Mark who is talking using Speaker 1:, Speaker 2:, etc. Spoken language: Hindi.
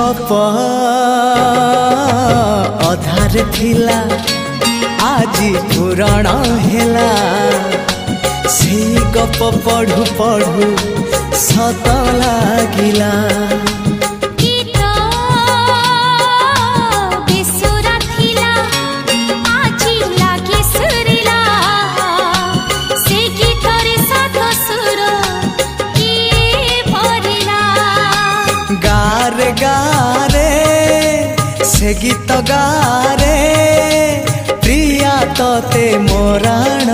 Speaker 1: गप अधार थिला आजी पुराण हेला से गप पढ़ु पढ़ु सत लागिला गारे गारे से गीत गारे प्रिया तोते मोराण